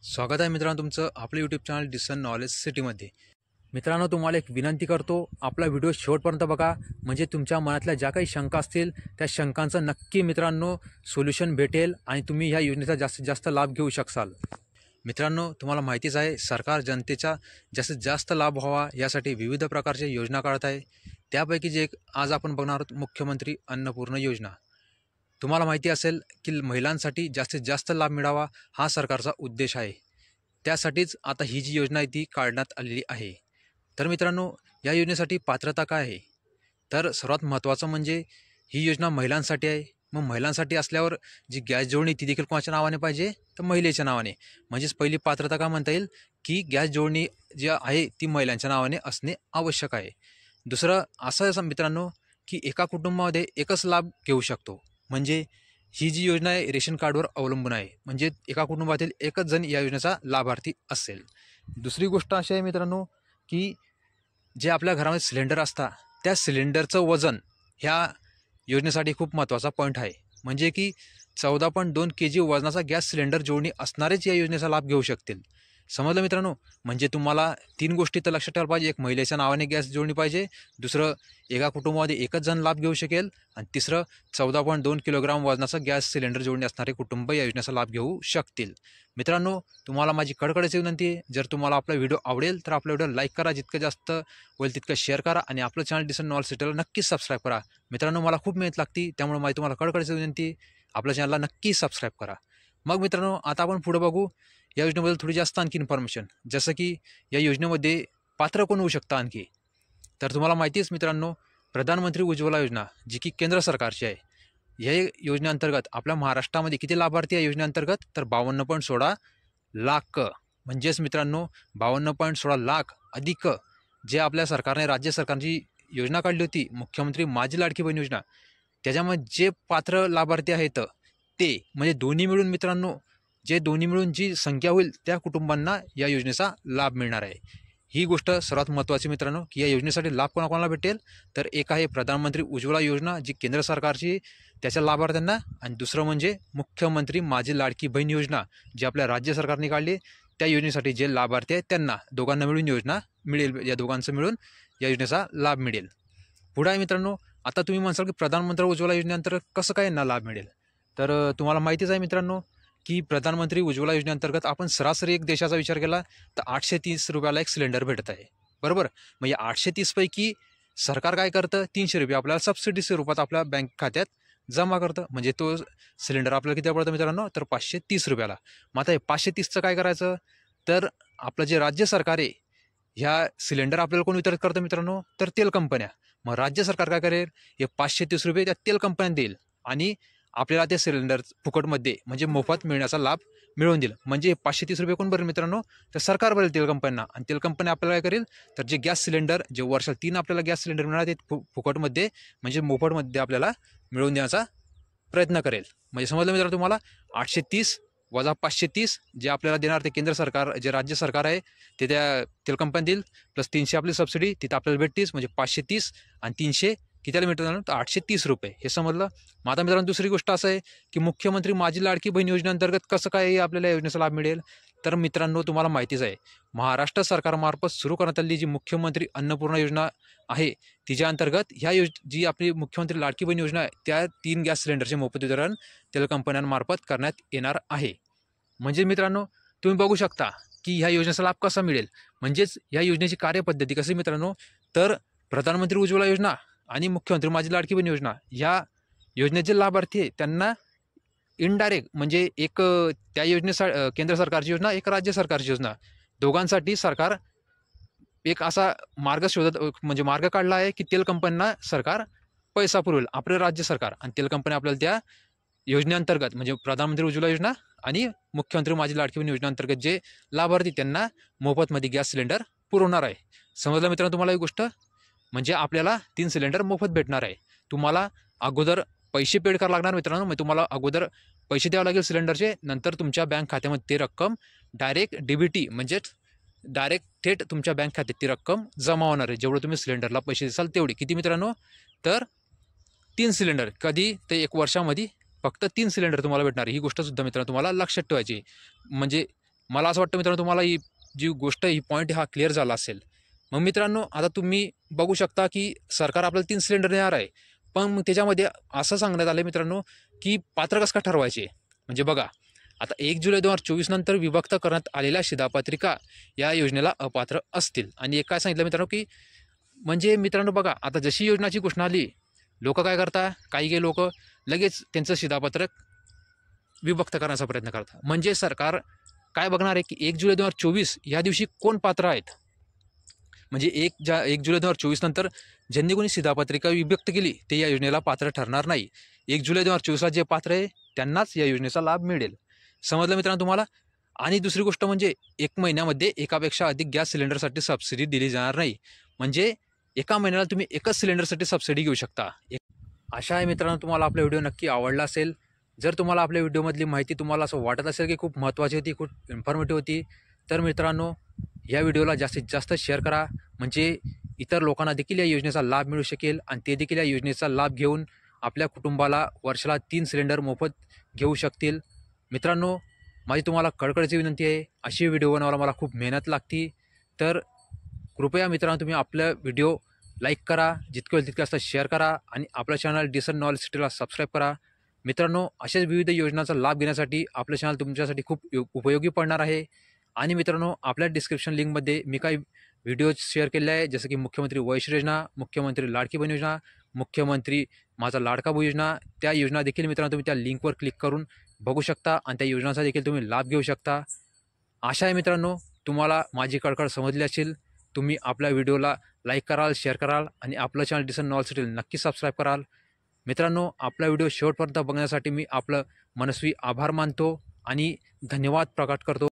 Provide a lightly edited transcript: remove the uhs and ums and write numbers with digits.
स्वागत आहे मित्रांनो तुमचं आपलं यूट्यूब चॅनल डिसन नॉलेज सिटीमध्ये। मित्रांनो, तुम्हाला एक विनंती करतो, आपला व्हिडिओ शेवटपर्यंत बघा, म्हणजे तुमच्या मनातल्या ज्या काही शंका असतील त्या शंकांचं नक्की मित्रांनो सोल्युशन भेटेल आणि तुम्ही ह्या योजनेचा जास्तीत जास्त लाभ घेऊ शकाल। मित्रांनो, तुम्हाला माहितीच आहे, सरकार जनतेचा जास्तीत जास्त लाभ व्हावा यासाठी विविध प्रकारच्या योजना काढत आहे। त्यापैकी एक आज आपण बघणार आहोत मुख्यमंत्री अन्नपूर्णा योजना। तुम्हाला माहिती असेल की महिलांसाठी जास्तीत जास्त लाभ मिळावा हा सरकारचा उद्देश आहे। त्यासाठीच आता ही जी योजना आहे ती काढण्यात आलेली आहे। तर मित्रांनो, या योजनेसाठी पात्रता काय आहे? तर सर्वात महत्त्वाचं म्हणजे ही योजना महिलांसाठी आहे। मग महिलांसाठी असल्यावर जी गॅस जोडणी ती देखील कोणाच्या नावाने पाहिजे? तर महिलेच्या नावाने। म्हणजेच पहिली पात्रता काय म्हणता येईल की गॅस जोडणी जी आहे ती महिलांच्या नावाने असणे आवश्यक आहे। दुसरं असं मित्रांनो की एका कुटुंबामध्ये एकच लाभ घेऊ शकतो। म्हणजे ही जी योजना आहे रेशन कार्डवर अवलंबून आहे, म्हणजे एका कुटुंबातील एकच जण या योजनेचा लाभार्थी असेल। दुसरी गोष्ट अशी आहे मित्रांनो की जे आपल्या घरामध्ये सिलेंडर असतात त्या सिलेंडरचं वजन ह्या योजनेसाठी खूप महत्त्वाचा पॉईंट आहे। म्हणजे की 14.2 kg वजनाचा गॅस सिलेंडर जोडणी असणारेच या योजनेचा लाभ घेऊ शकतील। समजलं मित्रांनो? म्हणजे तुम्हाला 3 गोष्टी तर लक्षात ठेवायला पाहिजे। एक, महिलेच्या नावाने गॅस जोडणी पाहिजे। दुसरं, एका कुटुंबामध्ये एकच जण लाभ घेऊ शकेल। आणि तिसरं, 14.2 किलोग्राम वजनाचा गॅस सिलेंडर जोडणी असणारे कुटुंब या योजनेचा लाभ घेऊ शकतील। मित्रांनो, तुम्हाला माझी कडकडीची विनंती आहे, जर तुम्हाला आपला व्हिडिओ आवडेल तर आपला व्हिडिओ लाईक करा, जितकं जास्त होईल तितकं शेअर करा आणि आपलं चॅनल डिसन नॉलेज सिटीला नक्कीच सबस्क्राईब करा। मित्रांनो, मला खूप मेहनत लागते, त्यामुळे माझी तुम्हाला कडकडीची विनंती आहे, आपल्या चॅनलला नक्की सबस्क्राईब करा। मग मित्रांनो, आता आपण पुढे बघू या योजनेबद्दल थोडी जास्त आणखी इन्फॉर्मेशन। जसं की या योजनेमध्ये पात्र कोण होऊ शकतं आणखी, तर तुम्हाला माहितीच मित्रांनो, प्रधानमंत्री उज्ज्वला योजना जी की केंद्र सरकारची आहे, या योजनेअंतर्गत आपल्या महाराष्ट्रामध्ये किती लाभार्थी आहे योजनेअंतर्गत? तर 52.16 लाख। म्हणजेच मित्रांनो 52.16 लाख अधिक जे आपल्या सरकारने राज्य सरकारची योजना काढली होती मुख्यमंत्री माझी लाडकी बहीण योजना, त्याच्यामध्ये जे पात्र लाभार्थी आहेत ते म्हणजे दोन्ही मिळून मित्रांनो, जे दोन्ही मिळून जी संख्या होईल त्या कुटुंबांना या योजनेचा लाभ मिळणार आहे। ही गोष्ट सर्वात महत्त्वाची मित्रांनो की या योजनेसाठी लाभ कोणाकोणाला भेटेल? तर एक आहे प्रधानमंत्री उज्ज्वला योजना जी केंद्र सरकारची, त्याच्या लाभार्थ्यांना। आणि दुसरं म्हणजे मुख्यमंत्री माझी लाडकी बहीण योजना जी आपल्या राज्य सरकारने काढली, त्या योजनेसाठी जे लाभार्थी आहेत त्यांना दोघांना मिळून योजना मिळेल, या दोघांचं मिळून या योजनेचा लाभ मिळेल। पुढे आहे मित्रांनो, आता तुम्ही म्हणसाल की प्रधानमंत्री उज्ज्वला योजनेअंतर्गत कसं काय यांना लाभ मिळेल? तर तुम्हाला माहितीच आहे मित्रांनो की प्रधानमंत्री उज्ज्वला योजनेअंतर्गत आपण सरासरी एक देशाचा विचार केला तर 830 रुपयाला एक सिलेंडर भेटत आहे, बरोबर? मग या 830 पैकी सरकार काय करतं? 300 रुपये आपल्याला सबसिडी स्वरूपात आपल्या बँक खात्यात जमा करतं। म्हणजे तो सिलेंडर आपल्याला किती पडतं मित्रांनो? तर 530 रुपयाला। मग आता हे 530चं काय करायचं? तर आपलं जे राज्य सरकार आहे, ह्या सिलेंडर आपल्याला कोण वितरित करतं मित्रांनो? तर तेल कंपन्या। मग राज्य सरकार काय करेल? हे 530 रुपये त्या तेल कंपन्यांना देईल आणि आपल्याला ते सिलेंडर फुकटमध्ये म्हणजे मोफत मिळण्याचा लाभ मिळवून देईल। म्हणजे 530 रुपये कोण भरेल मित्रांनो? तर सरकार भरेल तेल कंपन्यांना। आणि तेल कंपनी आपल्याला काय करेल? तर जे गॅस सिलेंडर जे वर्षाला 3 आपल्याला गॅस सिलेंडर मिळणार ते फुकटमध्ये म्हणजे मोफतमध्ये आपल्याला मिळवून देण्याचा प्रयत्न करेल। म्हणजे समजलं मित्रांनो तुम्हाला? 830 वजा 530 जे आपल्याला देणार ते केंद्र सरकार, जे राज्य सरकार आहे ते त्या तेल कंपनी देईल, प्लस 300 आपली सबसिडी तिथं आपल्याला भेटतीस, म्हणजे 530 आणि 300 कितीला मिळतं? तर 830 रुपये। हे समजलं? मग आता मित्रांनो दुसरी गोष्ट असं आहे की मुख्यमंत्री माझी लाडकी बहीण योजनेअंतर्गत कसं काय आपल्याला योजनेचा लाभ मिळेल? तर मित्रांनो तुम्हाला माहितीच आहे, महाराष्ट्र सरकारमार्फत सुरू करण्यात आलेली जी मुख्यमंत्री अन्नपूर्णा योजना आहे तिच्या अंतर्गत ह्या जी आपली मुख्यमंत्री लाडकी बहीण योजना आहे त्या 3 गॅस सिलेंडरचे मोफत वितरण तेल कंपन्यांमार्फत करण्यात येणार आहे। म्हणजे मित्रांनो तुम्ही बघू शकता की ह्या योजनेचा लाभ कसा मिळेल। म्हणजेच या योजनेची कार्यपद्धती कशी मित्रांनो? तर प्रधानमंत्री उज्ज्वला योजना आणि मुख्यमंत्री माझी लाडकी बहीण योजना ह्या योजनेचे लाभार्थी आहे त्यांना इनडायरेक्ट म्हणजे एक त्या योजनेसाठी केंद्र सरकारची योजना, एक राज्य सरकारची योजना, दोघांसाठी सरकार एक असा मार्ग शोधत म्हणजे मार्ग काढला आहे की तेल कंपन्यांना सरकार पैसा पुरवेल, आपलं राज्य सरकार, आणि तेल कंपनी आपल्याला त्या योजनेअंतर्गत म्हणजे प्रधानमंत्री उज्ज्वला योजना आणि मुख्यमंत्री माझी लाडकी बहीण योजनेअंतर्गत जे लाभार्थी त्यांना मोफतमध्ये गॅस सिलेंडर पुरवणार आहे। समजलं मित्रांनो तुम्हाला ही गोष्ट? म्हणजे आपल्याला 3 सिलेंडर मोफत भेटणार आहे। तुम्हाला अगोदर पैसे पेड करावं लागणार मित्रांनो, म्हणजे तुम्हाला अगोदर पैसे द्यावे लागेल सिलेंडरचे, नंतर तुमच्या बँक खात्यामध्ये ते रक्कम डायरेक्ट डीबीटी म्हणजेच डायरेक्ट थेट तुमच्या बँक खात्यात ती रक्कम जमा होणार आहे, जेवढं तुम्ही सिलेंडरला पैसे देसाल तेवढी। किती मित्रांनो? तर 3 सिलेंडर। कधी? ते 1 वर्षामध्ये फक्त 3 सिलेंडर तुम्हाला भेटणार। ही गोष्ट सुद्धा मित्रांनो तुम्हाला लक्षात ठेवायची। म्हणजे मला असं वाटतं मित्रांनो तुम्हाला ही जी गोष्ट ही पॉईंट हा क्लिअर झाला असेल. मग मित्रांनो आता तुम्ही बघू शकता की सरकार आपल्याला 3 सिलेंडर देणार आहे. पण मग त्याच्यामध्ये असं सांगण्यात आलं मित्रांनो की पात्र कसं काय ठरवायचे. म्हणजे बघा आता 1 जुलै 2024 नंतर विभक्त करण्यात आलेल्या शिधापत्रिका या योजनेला अपात्र असतील. आणि एक काय सांगितलं मित्रांनो की म्हणजे मित्रांनो बघा आता जशी योजनाची घोषणा आली, लोक काय करता, काही लोक लगेच त्यांचं शिधापत्रक विभक्त करण्याचा प्रयत्न करतात. म्हणजे सरकार काय बघणार आहे की 1 जुलै 2024 या दिवशी कोण पात्र आहेत. म्हणजे 1 जुलै 2024 नंतर ज्यांनी कोणी शिधापत्रिका विभक्त केली ते या योजनेला पात्र ठरणार नाही. 1 जुलै 2024ला जे पात्र आहे त्यांनाच या योजनेचा लाभ मिळेल. समजलं मित्रांनो तुम्हाला. आणि दुसरी गोष्ट म्हणजे 1 महिन्यामध्ये एकापेक्षा अधिक गॅस सिलेंडरसाठी सबसिडी दिली जाणार नाही. म्हणजे एका महिन्याला तुम्ही एकच सिलेंडरसाठी सबसिडी घेऊ शकता. आशा आहे मित्रांनो तुम्हाला आपला व्हिडिओ नक्की आवडला असेल. जर तुम्हाला आपल्या व्हिडिओमधली माहिती तुम्हाला असं वाटत असेल की खूप महत्त्वाची होती, खूप इन्फॉर्मेटिव्ह होती, तर मित्रांनो या व्हिडिओला जास्तीत जास्त शेअर करा. म्हणजे इतर लोकांना देखील या योजनेचा लाभ मिळू शकेल आणि ते देखील या योजनेचा लाभ घेऊन आपल्या कुटुंबाला वर्षाला 3 सिलेंडर मोफत घेऊ शकतील. मित्रांनो माझी तुम्हाला कळकळीची विनंती आहे, अशी व्हिडिओ बनवायला मला खूप मेहनत लागते. तर कृपया मित्रांनो तुम्ही आपला व्हिडिओ लाईक करा, जितकं होईल तितकं असं शेअर करा आणि आपलं चॅनल डिसन नॉलेज सिटीला सबस्क्राईब करा. मित्रांनो अशाच विविध योजनांचा लाभ घेण्यासाठी आपलं चॅनल तुमच्यासाठी खूप उपयोगी पडणार आहे. आणि मित्रांनो आपल्या डिस्क्रिप्शन लिंकमध्ये मी काही व्हिडिओज शेअर केले आहे, जसं की मुख्यमंत्री वैश्य योजना, मुख्यमंत्री लाडकी बहीण योजना, मुख्यमंत्री माझा लाडका भाऊ योजना. त्या योजना देखील मित्रांनो तुम्ही त्या लिंकवर क्लिक करून बघू शकता आणि त्या योजनांचा देखील तुम्ही लाभ घेऊ शकता. आशा आहे मित्रांनो तुम्हाला माझी कळकळ समजली असेल. तुम्ही आपल्या व्हिडिओला लाईक कराल, शेअर कराल आणि आपलं चॅनल डिसन नॉलेज सिटी नक्की सबस्क्राईब कराल. मित्रांनो आपला व्हिडिओ शेवटपर्यंत बघण्यासाठी मी आपलं मनस्वी आभार मानतो आणि धन्यवाद प्रकट करतो.